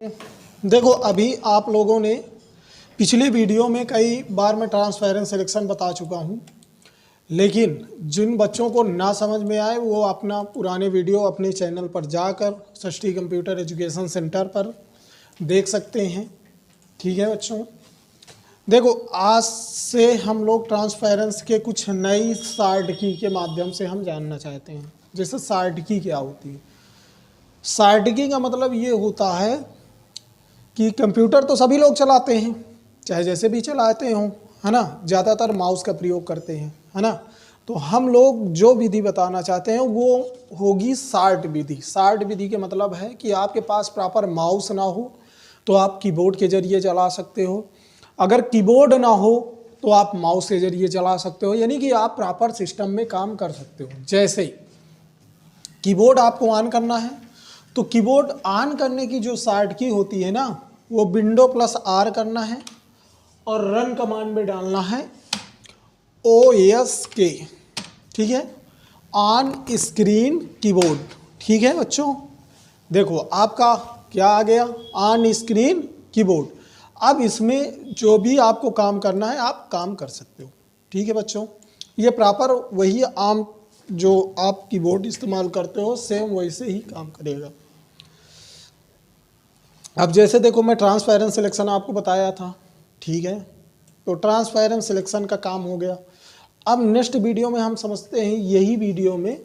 देखो, अभी आप लोगों ने पिछले वीडियो में कई बार मैं ट्रांसपेरेंट सिलेक्शन बता चुका हूं, लेकिन जिन बच्चों को ना समझ में आए वो अपना पुराने वीडियो अपने चैनल पर जाकर षष्ठी कंप्यूटर एजुकेशन सेंटर पर देख सकते हैं। ठीक है बच्चों, देखो आज से हम लोग ट्रांसपेरेंस के कुछ नई शार्ट की के माध्यम से हम जानना चाहते हैं। जैसे शार्ट की क्या होती है। शार्ट की का मतलब ये होता है कि कंप्यूटर तो सभी लोग चलाते हैं, चाहे जैसे भी चलाते हों, है ना। ज़्यादातर माउस का प्रयोग करते हैं, है ना। तो हम लोग जो विधि बताना चाहते हैं वो होगी शार्ट विधि। शार्ट विधि के मतलब है कि आपके पास प्रॉपर माउस ना हो तो आप कीबोर्ड के जरिए चला सकते हो, अगर कीबोर्ड ना हो तो आप माउस के जरिए चला सकते हो, यानी कि आप प्रॉपर सिस्टम में काम कर सकते हो। जैसे कीबोर्ड आपको ऑन करना है तो कीबोर्ड ऑन करने की जो शार्ट की होती है ना, वो विंडो प्लस आर करना है और रन कमांड में डालना है OSK। ठीक है, ऑन स्क्रीन कीबोर्ड। ठीक है बच्चों, देखो आपका क्या आ गया, ऑन स्क्रीन कीबोर्ड। अब इसमें जो भी आपको काम करना है आप काम कर सकते हो। ठीक है बच्चों, ये प्रॉपर वही आम जो आप कीबोर्ड इस्तेमाल करते हो सेम वैसे ही काम करेगा। अब जैसे देखो मैं ट्रांसपेरेंट सिलेक्शन आपको बताया था, ठीक है, तो ट्रांसपेरेंट सिलेक्शन का काम हो गया। अब नेक्स्ट वीडियो में हम समझते हैं, यही वीडियो में,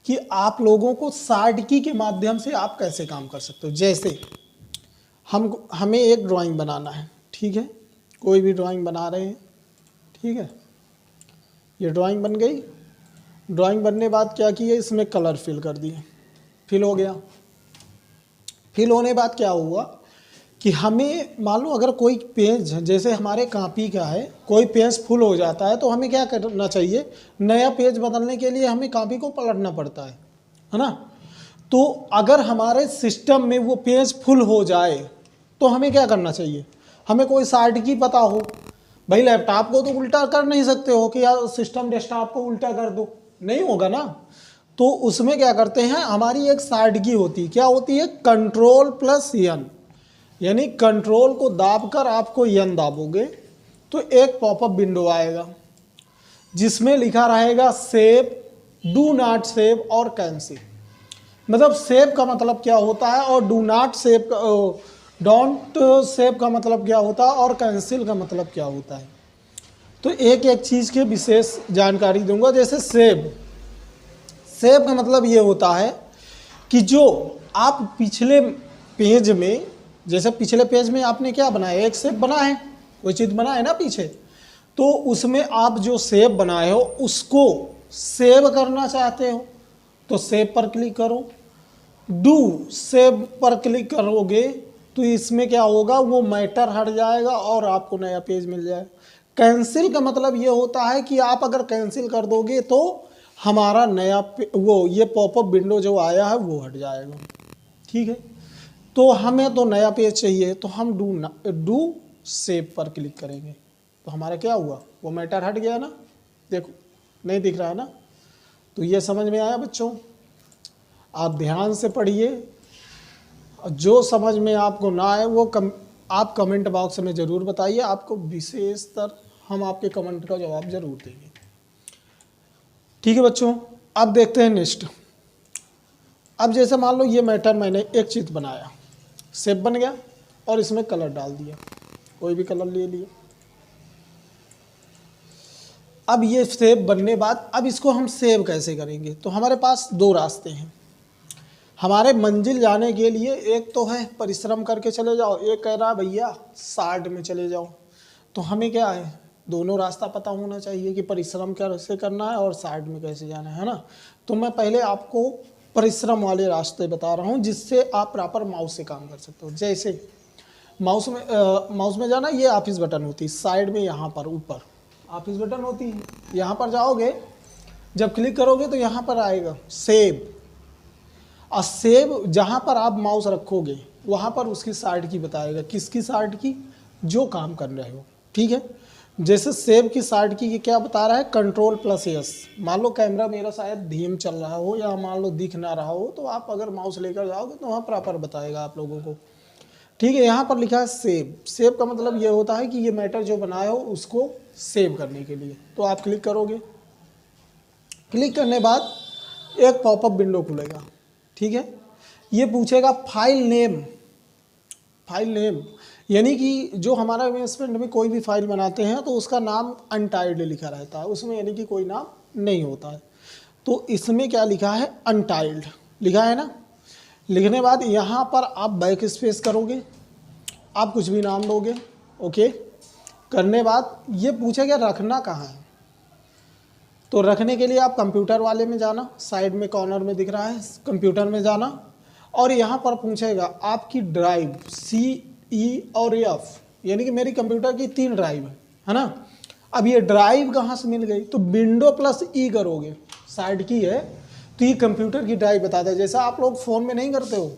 कि आप लोगों को शार्ट की के माध्यम से आप कैसे काम कर सकते हो। जैसे हमें एक ड्राइंग बनाना है, ठीक है, कोई भी ड्राइंग बना रहे हैं, ठीक है, ये ड्राइंग बन गई। ड्राइंग बनने बाद क्या किए, इसमें कलर फिल कर दिए, फिल हो गया। फिल होने बाद क्या हुआ कि हमें मान लो अगर कोई पेज, जैसे हमारे कॉपी का है, कोई पेज फुल हो जाता है तो हमें क्या करना चाहिए, नया पेज बदलने के लिए हमें कॉपी को पलटना पड़ता है ना। तो अगर हमारे सिस्टम में वो पेज फुल हो जाए तो हमें क्या करना चाहिए, हमें कोई शार्ट की पता हो। भाई लैपटॉप को तो उल्टा कर नहीं सकते हो कि यार सिस्टम डेस्कटॉप को उल्टा कर दो, नहीं होगा ना। तो उसमें क्या करते हैं, हमारी एक शार्ट की होती है, क्या होती है, कंट्रोल प्लस एन, यानी कंट्रोल को दाबकर आपको एन दाबोगे तो एक पॉपअप विंडो आएगा जिसमें लिखा रहेगा सेव, डू नॉट सेव और कैंसिल। मतलब सेव का मतलब क्या होता है और do not save, don't save का मतलब क्या होता है और कैंसिल का मतलब क्या होता है। तो एक एक चीज़ के विशेष जानकारी दूंगा। जैसे सेव, सेव का मतलब ये होता है कि जो आप पिछले पेज में, जैसे पिछले पेज में आपने क्या बनाया, एक सेव बना है, कोई चीज़ बना है ना पीछे, तो उसमें आप जो सेव बनाए हो उसको सेव करना चाहते हो तो सेव पर क्लिक करो। डू सेव पर क्लिक करोगे तो इसमें क्या होगा, वो मैटर हट जाएगा और आपको नया पेज मिल जाएगा। कैंसिल का मतलब ये होता है कि आप अगर कैंसिल कर दोगे तो हमारा नया वो ये पॉपअप विंडो जो आया है वो हट जाएगा। ठीक है, तो हमें तो नया पेज चाहिए तो हम डू सेव पर क्लिक करेंगे तो हमारा क्या हुआ, वो मैटर हट गया ना। देखो नहीं दिख रहा है ना। तो ये समझ में आया बच्चों, आप ध्यान से पढ़िए, जो समझ में आपको ना आए वो आप कमेंट बॉक्स में ज़रूर बताइए, आपको विशेषतर हम आपके कमेंट का जवाब ज़रूर देंगे। ठीक है बच्चों, अब देखते हैं नेक्स्ट। अब जैसे मान लो ये मैटर मैंने एक चित्र बनाया, शेप बन गया और इसमें कलर डाल दिया, कोई भी कलर ले लिए। अब ये शेप बनने बाद अब इसको हम सेव कैसे करेंगे, तो हमारे पास दो रास्ते हैं हमारे मंजिल जाने के लिए। एक तो है परिश्रम करके चले जाओ, एक कह रहा है भैया शार्ट में चले जाओ। तो हमें क्या है, दोनों रास्ता पता होना चाहिए कि परिश्रम कैसे करना है और शार्ट में कैसे जाना है ना। तो मैं पहले आपको परिश्रम वाले रास्ते बता रहा हूँ जिससे आप प्रॉपर माउस से काम कर सकते हो। जैसे माउस में जाना, ये ऑफिस बटन होती है साइड में, यहाँ पर ऊपर ऑफिस बटन होती है, यहाँ पर जाओगे, जब क्लिक करोगे तो यहाँ पर आएगा सेव। और सेव जहाँ पर आप माउस रखोगे वहाँ पर उसकी शार्ट की बताएगा, किसकी शार्ट की, जो काम कर रहे हो। ठीक है, जैसे सेव की शार्ट की क्या बता रहा है, कंट्रोल प्लस एस। मान लो कैमरा मेरा शायद धीम चल रहा हो या मान लो दिख ना रहा हो तो आप अगर माउस लेकर जाओगे तो वहाँ प्रॉपर बताएगा आप लोगों को। ठीक है, यहाँ पर लिखा है सेव। सेव का मतलब ये होता है कि ये मैटर जो बनाया हो उसको सेव करने के लिए। तो आप क्लिक करोगे, क्लिक करने बाद एक पॉपअप विंडो खुलेगा। ठीक है, ये पूछेगा फाइल नेम। फाइल नेम यानी कि जो हमारा इन्वेस्टमेंट में कोई भी फाइल बनाते हैं तो उसका नाम अनटाइल्ड लिखा रहता है उसमें, यानी कि कोई नाम नहीं होता है। तो इसमें क्या लिखा है, अनटाइल्ड लिखा है ना। लिखने बाद यहाँ पर आप बैक स्पेस करोगे, आप कुछ भी नाम दोगे। ओके, करने बाद ये पूछेगा रखना कहाँ है। तो रखने के लिए आप कंप्यूटर वाले में जाना, साइड में कॉर्नर में दिख रहा है, कंप्यूटर में जाना और यहाँ पर पूछेगा आपकी ड्राइव CE और F, यानी कि मेरी कंप्यूटर की 3 ड्राइव है ना। अब ये ड्राइव कहाँ से मिल गई, तो विंडो प्लस E करोगे, साइड की है तो ये कंप्यूटर की ड्राइव बताता है। जैसा आप लोग फ़ोन में नहीं करते हो,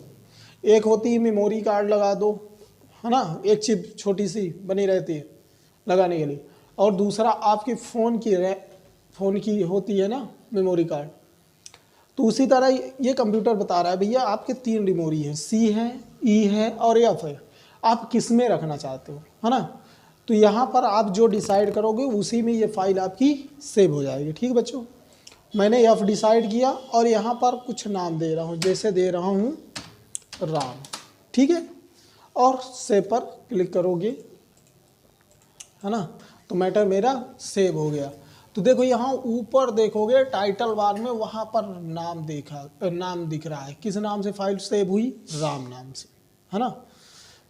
एक होती है मेमोरी कार्ड लगा दो, है ना, एक चिप छोटी सी बनी रहती है लगाने के लिए, और दूसरा आपके फ़ोन की होती है ना मेमोरी कार्ड। तो उसी तरह ये कंप्यूटर बता रहा है भैया आपके 3 मेमोरी है, C है, E है और F है, आप किस में रखना चाहते हो, है ना। तो यहाँ पर आप जो डिसाइड करोगे उसी में ये फाइल आपकी सेव हो जाएगी। ठीक है बच्चों, मैंने F डिसाइड किया और यहाँ पर कुछ नाम दे रहा हूँ, जैसे दे रहा हूँ राम। ठीक है, और सेव पर क्लिक करोगे, है ना, तो मैटर मेरा सेव हो गया। तो देखो यहाँ ऊपर देखोगे टाइटल बार में, वहाँ पर नाम दिख रहा है, किस नाम से फाइल सेव हुई, राम नाम से, है ना।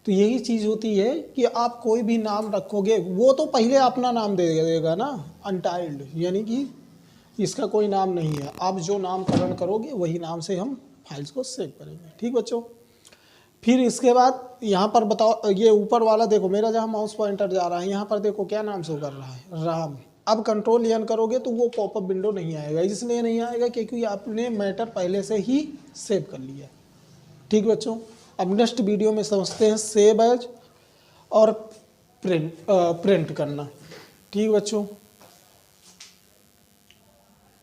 तो यही चीज़ होती है कि आप कोई भी नाम रखोगे वो तो पहले अपना नाम दे देगा ना, अनटाइल्ड, यानी कि इसका कोई नाम नहीं है। आप जो नामकरण करोगे वही नाम से हम फाइल्स को सेव करेंगे। ठीक बच्चों, फिर इसके बाद यहाँ पर बताओ, ये ऊपर वाला देखो मेरा जहाँ माउस पॉइंटर जा रहा है, यहाँ पर देखो क्या नाम शो कर रहा है, राम। अब कंट्रोल N करोगे तो वो पॉपअप विंडो नहीं आएगा, इसलिए नहीं आएगा क्योंकि आपने मैटर पहले से ही सेव कर लिया। ठीक बच्चों, अब नेक्स्ट वीडियो में समझते हैं सेव एज और प्रिंट करना। ठीक बच्चों।